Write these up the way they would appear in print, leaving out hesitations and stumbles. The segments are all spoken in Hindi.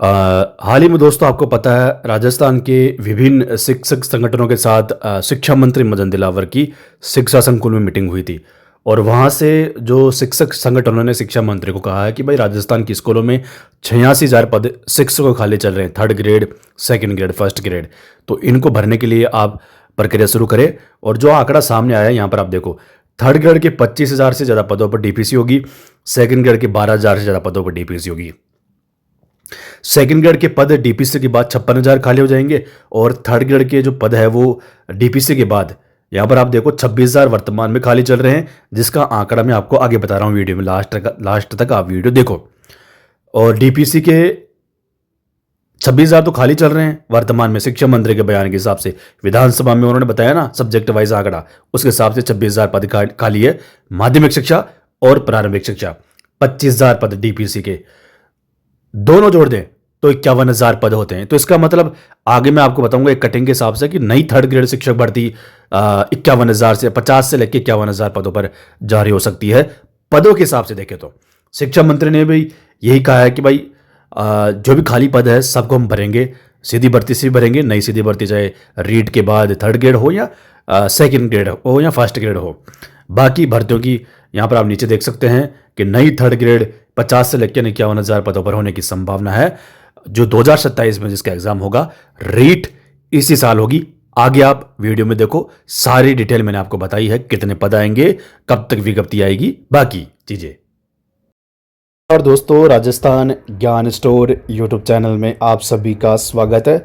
हाल ही में दोस्तों आपको पता है राजस्थान के विभिन्न शिक्षक संगठनों के साथ शिक्षा मंत्री मदन दिलावर की शिक्षा संकुल में मीटिंग हुई थी। और वहाँ से जो शिक्षक संगठनों ने शिक्षा मंत्री को कहा है कि भाई राजस्थान की स्कूलों में 86,000 पद शिक्षकों के खाली चल रहे हैं, third grade, second grade, first grade. तो इनको भरने के लिए आप प्रक्रिया शुरू करें। और जो आंकड़ा सामने आया है यहाँ पर आप देखो, थर्ड ग्रेड के 25,000 से ज़्यादा पदों पर डीपीसी होगी, सेकंड ग्रेड के 12,000 से ज़्यादा पदों पर डीपीसी होगी। सेकंड ग्रेड के पद डीपीसी के बाद 56,000 खाली हो जाएंगे। और थर्ड ग्रेड के जो पद है वो डीपीसी के बाद यहाँ पर आप देखो 26,000 वर्तमान में खाली चल रहे हैं, जिसका आंकड़ा मैं आपको आगे बता रहा हूँ वीडियो में। लास्ट तक आप वीडियो देखो। और डीपीसी के 26,000 तो खाली चल रहे हैं वर्तमान में, शिक्षा मंत्री के बयान के हिसाब से। विधानसभा में उन्होंने बताया ना सब्जेक्ट वाइज आंकड़ा, उसके हिसाब से 26,000 पद खाली है माध्यमिक शिक्षा और प्रारंभिक शिक्षा। 25,000 पद डीपीसी के दोनों जोड़ दें तो 51,000 पद होते हैं। तो इसका मतलब आगे मैं आपको बताऊंगा एक कटिंग के हिसाब से कि नई थर्ड ग्रेड शिक्षक भर्ती 51,000 से 50 से लेकर 51,000 पदों पर जारी हो सकती है। पदों के हिसाब से देखें तो शिक्षा मंत्री ने भी यही कहा है कि भाई जो भी खाली पद है सबको हम भरेंगे, सीधी भर्ती से भी भरेंगे, नई सीधी भर्ती चाहे रीट के बाद थर्ड ग्रेड हो या सेकेंड ग्रेड हो या फर्स्ट ग्रेड हो। बाकी भर्तियों की यहाँ पर आप नीचे देख सकते हैं कि नई थर्ड ग्रेड 50 से लेकर 51,000 पदों पर होने की संभावना है। जो 2027 में जिसका एग्जाम होगा, रीट इसी साल होगी। आगे आप वीडियो में देखो, सारी डिटेल मैंने आपको बताई है, कितने पद आएंगे, कब तक विज्ञप्ति आएगी, बाकी चीजें। और दोस्तों, राजस्थान ज्ञान स्टोर यूट्यूब चैनल में आप सभी का स्वागत है।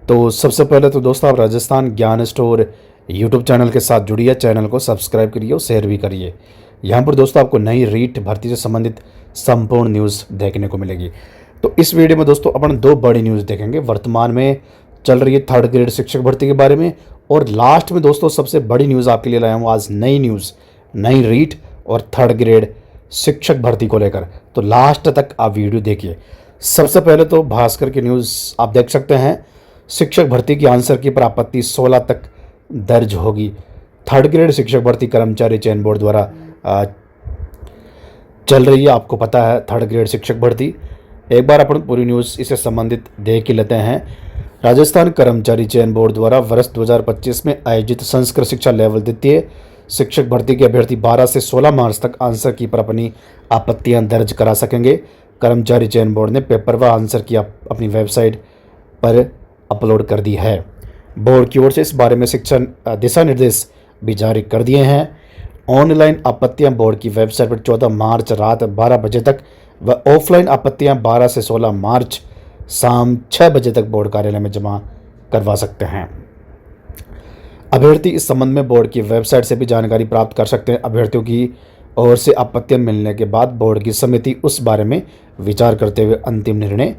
तो सबसे पहले तो दोस्तों आप राजस्थान ज्ञान स्टोर यूट्यूब चैनल के साथ जुड़िए, चैनल को सब्सक्राइब करिए और शेयर भी करिए। यहाँ पर दोस्तों आपको नई रीट भर्ती से संबंधित संपूर्ण न्यूज़ देखने को मिलेगी। तो इस वीडियो में दोस्तों अपन दो बड़ी न्यूज़ देखेंगे, वर्तमान में चल रही है थर्ड ग्रेड शिक्षक भर्ती के बारे में, और लास्ट में दोस्तों सबसे बड़ी न्यूज़ आपके लिए लाया हूँ आज, नई न्यूज़, नई रीट और थर्ड ग्रेड शिक्षक भर्ती को लेकर। तो लास्ट तक आप वीडियो देखिए। सबसे पहले तो भास्कर की न्यूज़ आप देख सकते हैं, शिक्षक भर्ती की आंसर की पर आपत्ति 16 तक दर्ज होगी। थर्ड ग्रेड शिक्षक भर्ती कर्मचारी चयन बोर्ड द्वारा चल रही है, आपको पता है थर्ड ग्रेड शिक्षक भर्ती। एक बार अपन पूरी न्यूज़ इससे संबंधित देख ही लेते हैं। राजस्थान कर्मचारी चयन बोर्ड द्वारा वर्ष 2025 में आयोजित संस्कृत शिक्षा लेवल द्वितीय शिक्षक भर्ती के अभ्यर्थी 12 से 16 मार्च तक आंसर की पर अपनी आपत्तियां दर्ज करा सकेंगे। कर्मचारी चयन बोर्ड ने पेपर व आंसर की अपनी वेबसाइट पर अपलोड कर दी है। बोर्ड की ओर से इस बारे में शिक्षा दिशा निर्देश भी जारी कर दिए हैं। ऑनलाइन आपत्तियां बोर्ड की वेबसाइट पर 14 मार्च रात 12 बजे तक व ऑफलाइन आपत्तियां 12 से 16 मार्च शाम 6 बजे तक बोर्ड कार्यालय में जमा करवा सकते हैं। अभ्यर्थी इस संबंध में बोर्ड की वेबसाइट से भी जानकारी प्राप्त कर सकते हैं। अभ्यर्थियों की ओर से आपत्तियां मिलने के बाद बोर्ड की समिति उस बारे में विचार करते हुए अंतिम निर्णय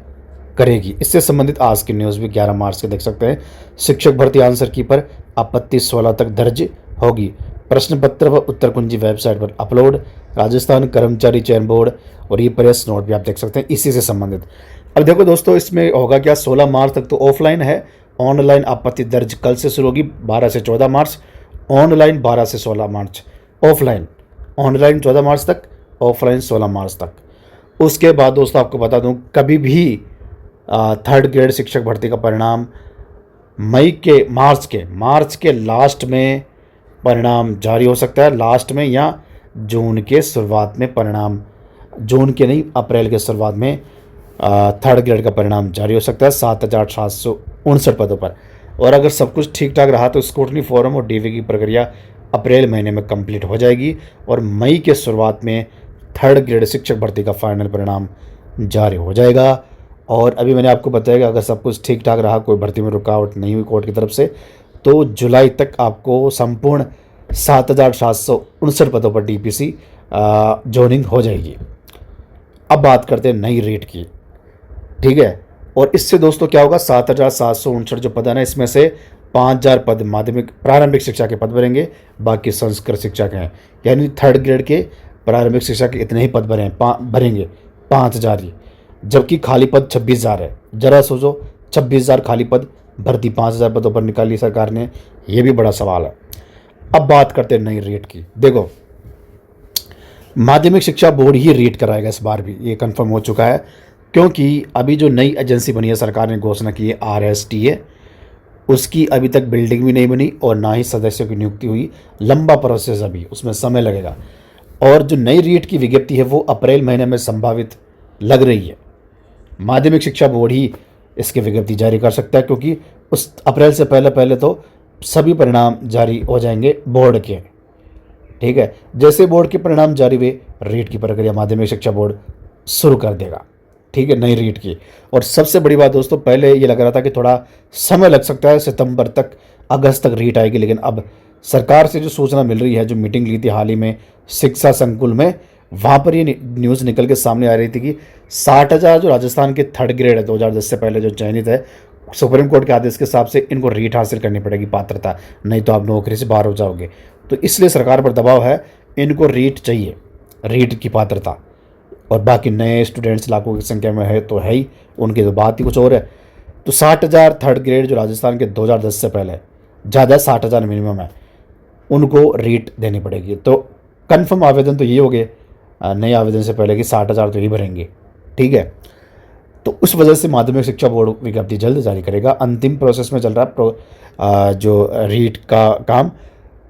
करेगी। इससे संबंधित आज की न्यूज़ भी 11 मार्च के देख सकते हैं। शिक्षक भर्ती आंसर की पर आपत्ति 16 तक दर्ज होगी। प्रश्न पत्र व उत्तर कुंजी वेबसाइट पर अपलोड। राजस्थान कर्मचारी चयन बोर्ड और ये प्रेस नोट भी आप देख सकते हैं इसी से संबंधित। अब देखो दोस्तों, इसमें होगा क्या, 16 मार्च तक तो ऑफलाइन है, ऑनलाइन आपत्ति दर्ज कल से शुरू होगी 12 से 14 मार्च, ऑनलाइन 12 से 16 मार्च, ऑफलाइन ऑनलाइन 14 मार्च तक, ऑफलाइन 16 मार्च तक। उसके बाद दोस्तों आपको बता दूं, कभी भी थर्ड ग्रेड शिक्षक भर्ती का परिणाम मार्च के लास्ट में परिणाम जारी हो सकता है, लास्ट में या जून के शुरुआत में परिणाम, जून के नहीं अप्रैल के शुरुआत में थर्ड ग्रेड का परिणाम जारी हो सकता है 7,759 पदों पर। और अगर सब कुछ ठीक ठाक रहा तो स्क्रूटनी फॉर्म और डीवी की प्रक्रिया अप्रैल महीने में कंप्लीट हो जाएगी और मई के शुरुआत में थर्ड ग्रेड शिक्षक भर्ती का फाइनल परिणाम जारी हो जाएगा। और अभी मैंने आपको बताया कि अगर सब कुछ ठीक ठाक रहा, कोई भर्ती में रुकावट नहीं हुई कोर्ट की तरफ से, तो जुलाई तक आपको संपूर्ण 7,759 पदों पर डीपीसी जोइनिंग हो जाएगी। अब बात करते हैं नई रेट की, ठीक है। और इससे दोस्तों क्या होगा, 7,759 जो पद है ना, इसमें से 5,000 पद माध्यमिक प्रारंभिक शिक्षा के पद भरेंगे, बाकी संस्कृत शिक्षा के हैं। यानी थर्ड ग्रेड के प्रारंभिक शिक्षा के इतने ही पद भरेंगे 5,000 ही, जबकि खाली पद 26,000 है। जरा सोचो, 26,000 खाली पद, भर्ती 5,000 पदों पर निकाली सरकार ने, यह भी बड़ा सवाल है। अब बात करते हैं नई रेट की। देखो, माध्यमिक शिक्षा बोर्ड ही रेट कराएगा इस बार भी, ये कंफर्म हो चुका है। क्योंकि अभी जो नई एजेंसी बनी है, सरकार ने घोषणा की है RSTA, उसकी अभी तक बिल्डिंग भी नहीं बनी और ना ही सदस्यों की नियुक्ति हुई। लंबा प्रोसेस, अभी उसमें समय लगेगा। और जो नई रीट की विज्ञप्ति है वो अप्रैल महीने में संभावित लग रही है। माध्यमिक शिक्षा बोर्ड ही इसकी विज्ञप्ति जारी कर सकता है, क्योंकि उस अप्रैल से पहले पहले तो सभी परिणाम जारी हो जाएंगे बोर्ड के। ठीक है, जैसे बोर्ड के परिणाम जारी हुए, रीट की प्रक्रिया माध्यमिक शिक्षा बोर्ड शुरू कर देगा। ठीक है, नई रीट की। और सबसे बड़ी बात दोस्तों, पहले ये लग रहा था कि थोड़ा समय लग सकता है, सितंबर तक, अगस्त तक रीट आएगी, लेकिन अब सरकार से जो सूचना मिल रही है, जो मीटिंग ली थी हाल ही में शिक्षा संकुल में, वहाँ पर ये न्यूज़ निकल के सामने आ रही थी कि 60,000 जो राजस्थान के थर्ड ग्रेड है 2010 से पहले जो चयनित है, सुप्रीम कोर्ट के आदेश के हिसाब से इनको रीट हासिल करनी पड़ेगी, पात्रता, नहीं तो आप नौकरी से बाहर हो जाओगे। तो इसलिए सरकार पर दबाव है, इनको रीट चाहिए, रीट की पात्रता। और बाकी नए स्टूडेंट्स लाखों की संख्या में है तो है ही, उनकी तो बात ही कुछ और है। तो 60,000 थर्ड ग्रेड जो राजस्थान के 2010 से पहले, ज़्यादा 60,000 मिनिमम है, उनको रीट देनी पड़ेगी। तो कन्फर्म आवेदन तो ये हो गए नए आवेदन से पहले कि 60,000 तो ही भरेंगे। ठीक है, तो उस वजह से माध्यमिक शिक्षा बोर्ड विज्ञप्ति जल्द जारी करेगा। अंतिम प्रोसेस में चल रहा जो रीट का काम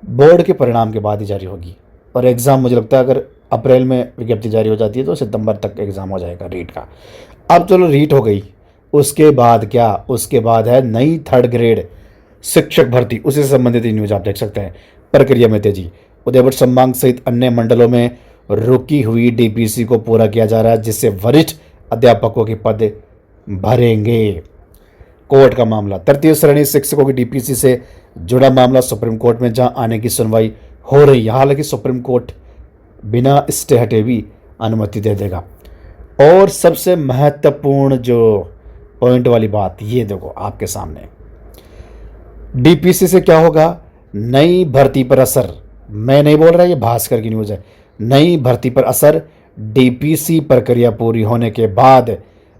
बोर्ड के परिणाम के बाद ही जारी होगी। और एग्ज़ाम मुझे लगता है अगर अप्रैल में विज्ञप्ति जारी हो जाती है तो सितंबर तक एग्ज़ाम हो जाएगा रीट का। अब चलो रीट हो गई, उसके बाद क्या, उसके बाद है नई थर्ड ग्रेड शिक्षक भर्ती, उसी से संबंधित न्यूज़ आप देख सकते हैं। प्रक्रिया में तेजी, उदयपुर संभाग सहित अन्य मंडलों में रुकी हुई DPC को पूरा किया जा रहा है, जिससे वरिष्ठ अध्यापकों के पद भरेंगे। कोर्ट का मामला, तृतीय श्रेणी शिक्षकों की DPC से जुड़ा मामला सुप्रीम कोर्ट में जहां आने की सुनवाई हो रही है। हालांकि सुप्रीम कोर्ट बिना स्टे हटे भी अनुमति दे देगा। और सबसे महत्वपूर्ण जो पॉइंट वाली बात, ये देखो आपके सामने, DPC से क्या होगा, नई भर्ती पर असर। मैं नहीं बोल रहा, ये भास्कर की न्यूज़ है। नई भर्ती पर असर, DPC प्रक्रिया पूरी होने के बाद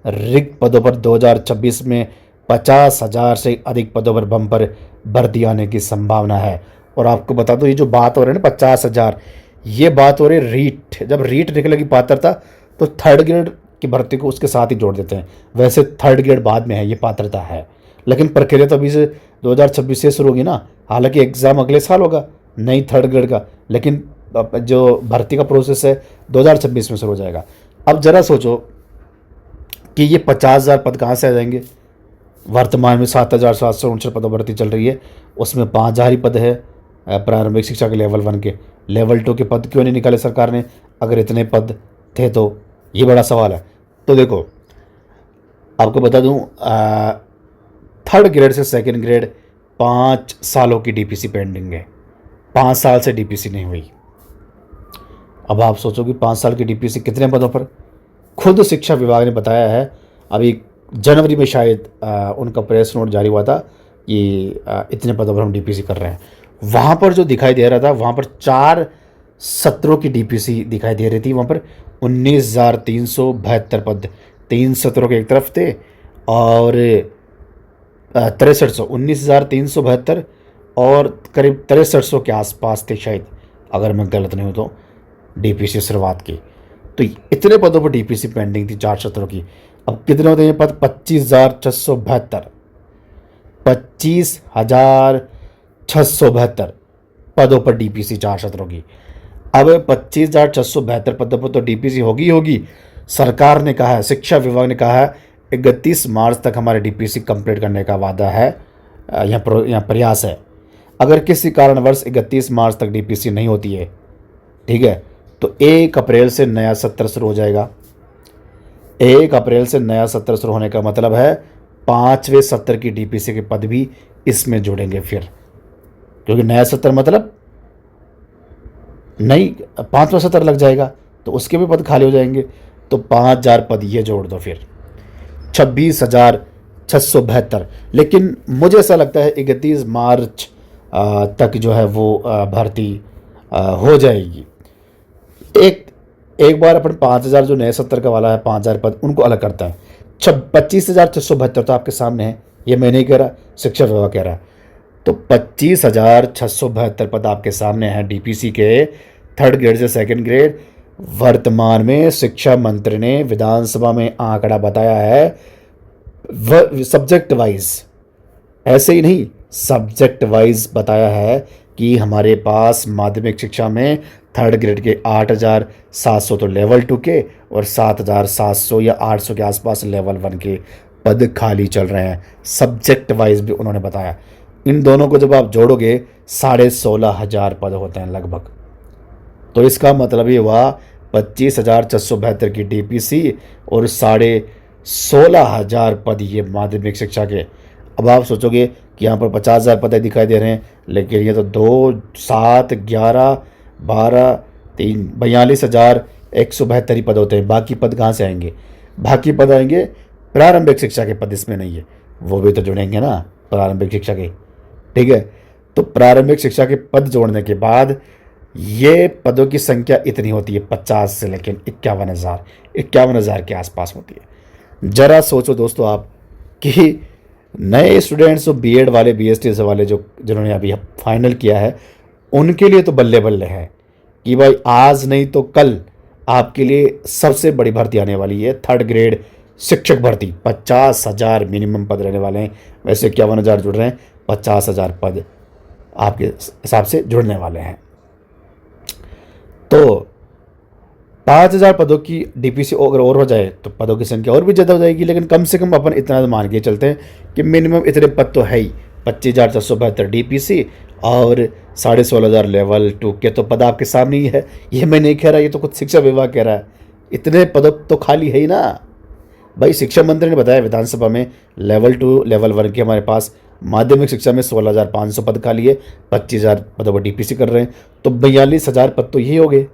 रिक्त पदों पर 2026 में 50,000 से अधिक पदों पर बम्पर भर्ती आने की संभावना है। और आपको बता दो, ये जो बात हो रही है ना 50,000, ये बात हो रही है रीट। जब रीट निकलेगी पात्रता तो थर्ड ग्रेड की भर्ती को उसके साथ ही जोड़ देते हैं। वैसे थर्ड ग्रेड बाद में है, ये पात्रता है, लेकिन प्रक्रिया तो अभी से 2026 से शुरू होगी ना। हालांकि एग्ज़ाम अगले साल होगा नई थर्ड ग्रेड का, लेकिन जो भर्ती का प्रोसेस है 2026 में शुरू हो जाएगा। अब ज़रा सोचो कि ये 50,000 पद कहाँ से आ जाएंगे। वर्तमान में 7,759 पदों भर्ती चल रही है, उसमें 5,000 ही पद है प्रारंभिक शिक्षा के लेवल 1 के। लेवल 2 के पद क्यों नहीं निकाले सरकार ने, अगर इतने पद थे तो? ये बड़ा सवाल है। तो देखो आपको बता दूं, थर्ड ग्रेड से सेकंड ग्रेड 5 सालों की DPC पेंडिंग है। 5 साल से DPC नहीं हुई। अब आप सोचो कि 5 साल की DPC कितने पदों पर? खुद शिक्षा विभाग ने बताया है, अभी जनवरी में शायद उनका प्रेस नोट जारी हुआ था कि इतने पदों पर हम DPC कर रहे हैं। वहाँ पर जो दिखाई दे रहा था, वहाँ पर 4 सत्रों की DPC दिखाई दे रही थी। वहाँ पर 19,372 पद 3 सत्रों के एक तरफ थे, और 19,372 और करीब 6300 के आसपास थे शायद, अगर मैं गलत नहीं हूँ तो, DPC शुरुआत की। तो इतने पदों पर DPC पेंडिंग थी 4 सत्रों की। अब कितने होते हैं पद? 25,672 25,672 पदों पर DPC 4 सत्रों की। अब 25,672 पदों पर तो DPC होगी। सरकार ने कहा है, शिक्षा विभाग ने कहा है 31 मार्च तक हमारे DPC कंप्लीट करने का वादा है, यहाँ प्रयास है। अगर किसी कारणवश 31 मार्च तक DPC नहीं होती है, ठीक है, तो 1 अप्रैल से नया सत्र शुरू हो जाएगा। 1 अप्रैल से नया सत्र शुरू होने का मतलब है 5वें सत्र की DPC के पद भी इसमें जुड़ेंगे फिर, क्योंकि नया सत्र मतलब नई 5वां सत्र लग जाएगा, तो उसके भी पद खाली हो जाएंगे। तो 5,000 पद ये जोड़ दो, फिर 26,672। लेकिन मुझे ऐसा लगता है 31 मार्च तक जो है वो भर्ती हो जाएगी। एक बार अपन 5,000 जो नए सत्र का वाला है 5,000 पद, उनको अलग करता है। 25,672 तो आपके सामने है, ये मैं नहीं कह रहा, शिक्षा विभाग कह रहा है। तो 25,672 पद आपके सामने हैं DPC के, थर्ड ग्रेड से सेकंड ग्रेड। वर्तमान में शिक्षा मंत्री ने विधानसभा में आंकड़ा बताया है सब्जेक्ट वाइज, ऐसे ही नहीं, सब्जेक्ट वाइज बताया है कि हमारे पास माध्यमिक शिक्षा में थर्ड ग्रेड के 8,700 तो लेवल 2 के और 7,700 या 800 के आसपास लेवल 1 के पद खाली चल रहे हैं। सब्जेक्ट वाइज भी उन्होंने बताया। इन दोनों को जब आप जोड़ोगे 16,500 पद होते हैं लगभग। तो इसका मतलब ये हुआ 25,672 की डीपीसी और 16,500 पद ये माध्यमिक शिक्षा के। अब आप सोचोगे कि यहाँ पर 50,000 पद दिखाई दे रहे हैं, लेकिन ये तो 2, 7, 11, 12, 3, 42,172 ही पद होते हैं। बाकी पद कहाँ से आएंगे? बाकी पद आएंगे प्रारंभिक शिक्षा के पद, इसमें नहीं है, वो भी तो जुड़ेंगे ना प्रारंभिक शिक्षा के। ठीक है, तो प्रारंभिक शिक्षा के पद जोड़ने के बाद ये पदों की संख्या इतनी होती है 50 से लेकिन 51,000 के आसपास होती है। जरा सोचो दोस्तों आप कि नए स्टूडेंट्स जो बीएड वाले, बीएसटी वाले जो जिन्होंने अभी फाइनल किया है, उनके लिए तो बल्ले बल्ले है कि भाई आज नहीं तो कल आपके लिए सबसे बड़ी भर्ती आने वाली है, थर्ड ग्रेड शिक्षक भर्ती। 50,000 मिनिमम पद रहने वाले हैं। वैसे 51,000 जुड़ रहे हैं, 50,000 पद आपके हिसाब से जुड़ने वाले हैं। तो 5,000 पदों की डीपीसी अगर और हो जाए तो पदों की संख्या और भी ज़्यादा हो जाएगी, लेकिन कम से कम अपन इतना मान के चलते हैं कि मिनिमम इतने पद तो है ही। 25,472 डीपीसी और 16,500 लेवल 2 के तो पद आपके सामने ही है। ये मैं नहीं कह रहा, ये तो खुद शिक्षा विभाग कह रहा है। इतने पद तो खाली है ही ना भाई। शिक्षा मंत्री ने बताया विधानसभा में लेवल 2 लेवल 1 के हमारे पास माध्यमिक शिक्षा में 16,500 पद खाली है, 25,000 पदों पर डीपीसी कर रहे हैं, तो 42,000 पद तो यही हो गए।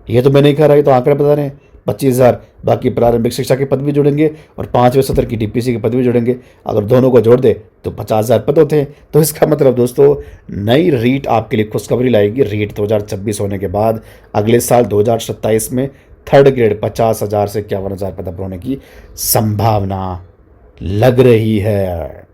ये तो मैं नहीं कह रहा, ये तो आंकड़े बता रहे हैं। 25,000 बाकी प्रारंभिक शिक्षा के पद भी जुड़ेंगे और 5वें सत्र की डीपीसी के पद भी जुड़ेंगे। अगर दोनों को जोड़ दे तो 50,000 पद होते हैं। तो इसका मतलब दोस्तों नई रीट आपके लिए खुशखबरी लाएगी। रीट 2026 होने के बाद अगले साल 2027 में थर्ड ग्रेड 50,000 से 51,000 पद होने की संभावना लग रही है।